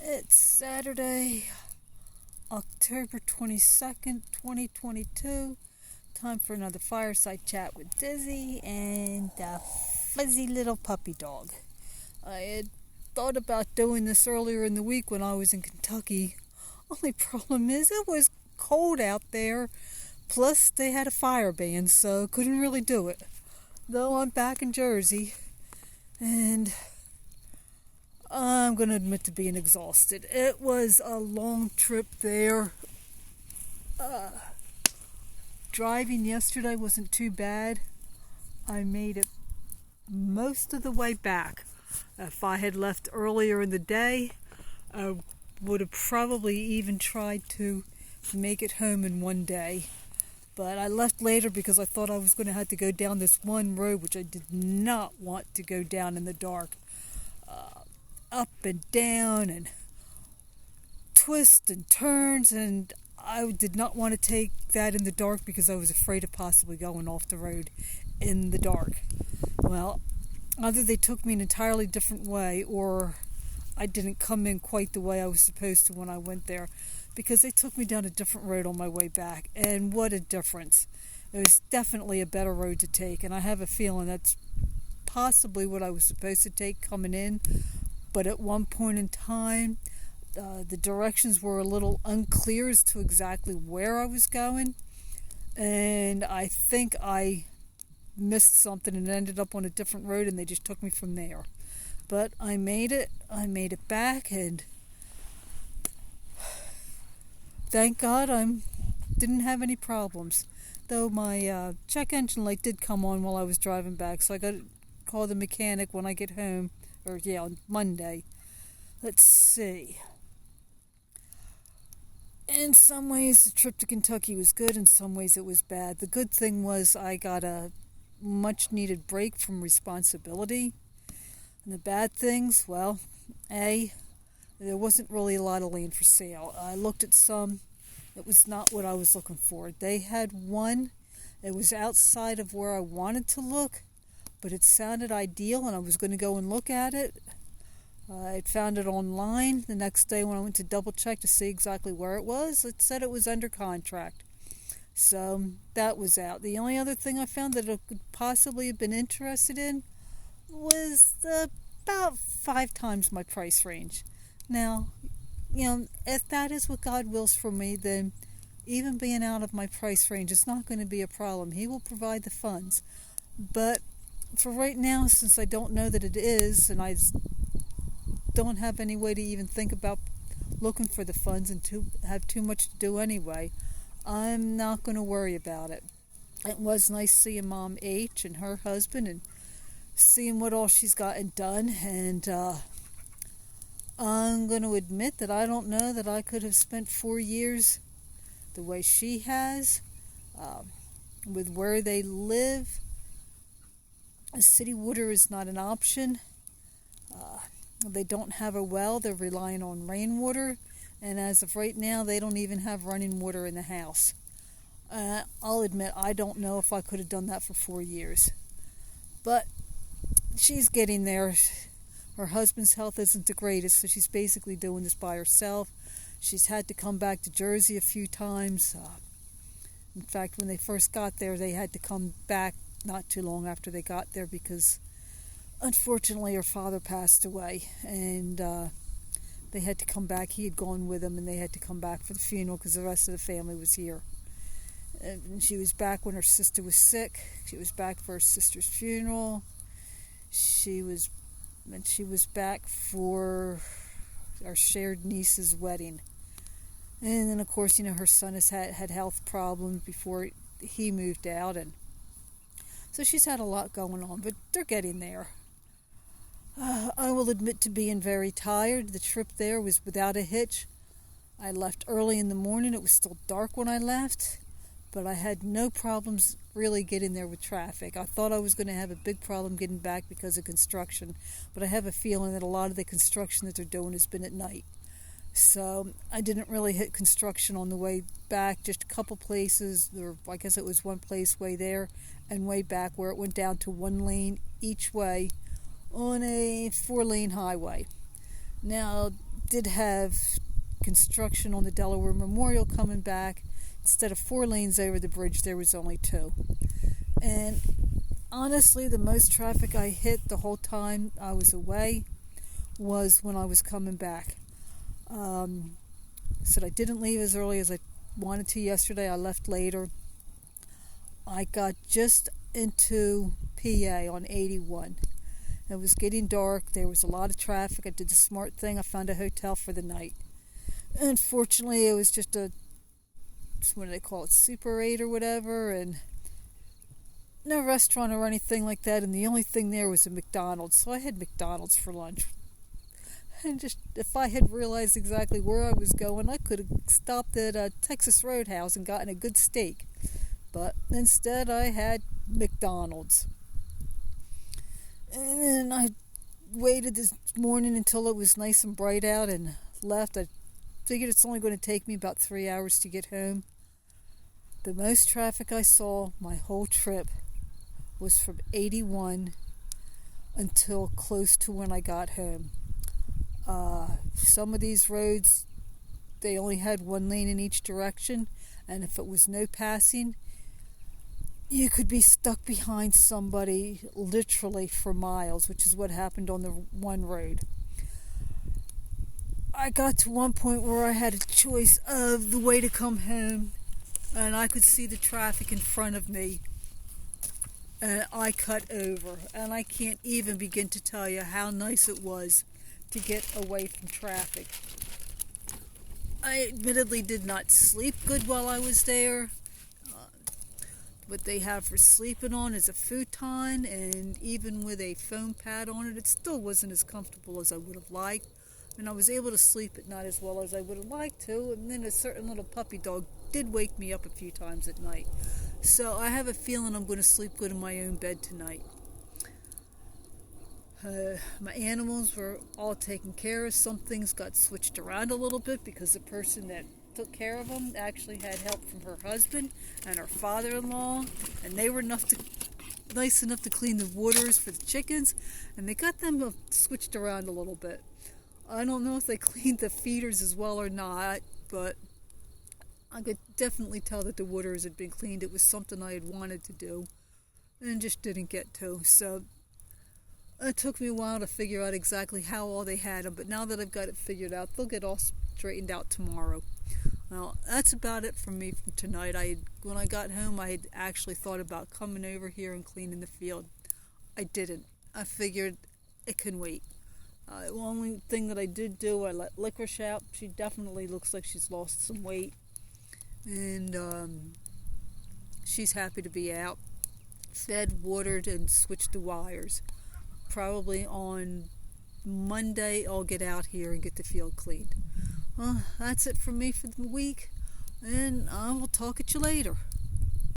It's Saturday, October 22nd, 2022. Time for another Fireside chat with Dizzy and a fuzzy little puppy dog. I had thought about doing this earlier in the week when I was in Kentucky. Only problem is it was cold out there, plus they had a fire ban, so couldn't really do it. Though I'm back in Jersey, and I'm going to admit to being exhausted. It was a long trip there. Driving yesterday wasn't too bad. I made it most of the way back. If I had left earlier in the day, I would have probably even tried to make it home in one day. But I left later because I thought I was going to have to go down this one road, which I did not want to go down in the dark. Up and down and twists and turns, and I did not want to take that in the dark because I was afraid of possibly going off the road in the dark. Well, either they took me an entirely different way, or I didn't come in quite the way I was supposed to when I went there, because they took me down a different road on my way back, and what a difference. It was definitely a better road to take, and I have a feeling that's possibly what I was supposed to take coming in. But at one point in time, the directions were a little unclear as to exactly where I was going. And I think I missed something and ended up on a different road, and they just took me from there. But I made it. I made it back, and thank God I didn't have any problems. Though my check engine light did come on while I was driving back, so I got to call the mechanic when I get home. On Monday. Let's see. In some ways, the trip to Kentucky was good. In some ways, it was bad. The good thing was I got a much-needed break from responsibility. And the bad things, well, there wasn't really a lot of land for sale. I looked at some. It was not what I was looking for. They had one. It was outside of where I wanted to look, but it sounded ideal, and I was going to go and look at it. I found it online. The next day when I went to double check to see exactly where it said it was under contract. So that was out. The only other thing I found that I could possibly have been interested in was about 5 times my price range. Now, if that is what God wills for me, then even being out of my price range is not going to be a problem. He will provide the funds. But for right now, since I don't know that it is, and I don't have any way to even think about looking for the funds and have too much to do anyway, I'm not going to worry about it. It was nice seeing Mom H and her husband and seeing what all she's gotten done, and I'm going to admit that I don't know that I could have spent 4 years the way she has, with where they live. City water is not an option. They don't have a well. They're relying on rainwater. And as of right now, they don't even have running water in the house. I'll admit, I don't know if I could have done that for 4 years. But she's getting there. Her husband's health isn't the greatest, so she's basically doing this by herself. She's had to come back to Jersey a few times. In fact, when they first got there, they had to come back not too long after they got there because unfortunately her father passed away, and they had to come back. He had gone with them, and they had to come back for the funeral because the rest of the family was here. And she was back when her sister was sick. She was back for her sister's funeral. She was back for our shared niece's wedding. And then, of course, her son has had health problems before he moved out, and so she's had a lot going on, but they're getting there. I will admit to being very tired. The trip there was without a hitch. I left early in the morning. It was still dark when I left, but I had no problems really getting there with traffic. I thought I was going to have a big problem getting back because of construction, but I have a feeling that a lot of the construction that they're doing has been at night. So I didn't really hit construction on the way back, just a couple places, or I guess it was one place way there and way back where it went down to 1 lane each way on a 4-lane highway. Now, did have construction on the Delaware Memorial coming back. Instead of 4 lanes over the bridge, there was only 2. And honestly, the most traffic I hit the whole time I was away was when I was coming back. Said I didn't leave as early as I wanted to yesterday. I left later. I got just into PA on 81. It was getting dark. There was a lot of traffic. I did the smart thing. I found a hotel for the night. Unfortunately, it was just what do they call it, Super 8 or whatever, and no restaurant or anything like that, and the only thing there was a McDonald's. So I had McDonald's for lunch. And just, if I had realized exactly where I was going, I could have stopped at Texas Roadhouse and gotten a good steak. But instead, I had McDonald's. And then I waited this morning until it was nice and bright out and left. I figured it's only going to take me about 3 hours to get home. The most traffic I saw my whole trip was from 81 until close to when I got home. Some of these roads, they only had 1 lane in each direction, and if it was no passing, you could be stuck behind somebody literally for miles, which is what happened on the one road. I got to one point where I had a choice of the way to come home, and I could see the traffic in front of me, and I cut over. And I can't even begin to tell you how nice it was to get away from traffic. I admittedly did not sleep good while I was there. What they have for sleeping on is a futon, and even with a foam pad on it, it still wasn't as comfortable as I would have liked. And I was able to sleep at night as well as I would have liked to, and then a certain little puppy dog did wake me up a few times at night. So I have a feeling I'm going to sleep good in my own bed tonight. My animals were all taken care of. Some things got switched around a little bit because the person that took care of them actually had help from her husband and her father-in-law, and they were nice enough to clean the waters for the chickens, and they got them switched around a little bit. I don't know if they cleaned the feeders as well or not, but I could definitely tell that the waters had been cleaned. It was something I had wanted to do and just didn't get to. So it took me a while to figure out exactly how all they had them, but now that I've got it figured out, they'll get all straightened out tomorrow. Well, that's about it for me from tonight. When I got home, I had actually thought about coming over here and cleaning the field. I didn't. I figured it can wait. The only thing that I did do, I let Licorice out. She definitely looks like she's lost some weight, and she's happy to be out. Fed, watered, and switched the wires. Probably on Monday, I'll get out here and get the field cleaned. Well, that's it from me for the week, and I will talk at you later.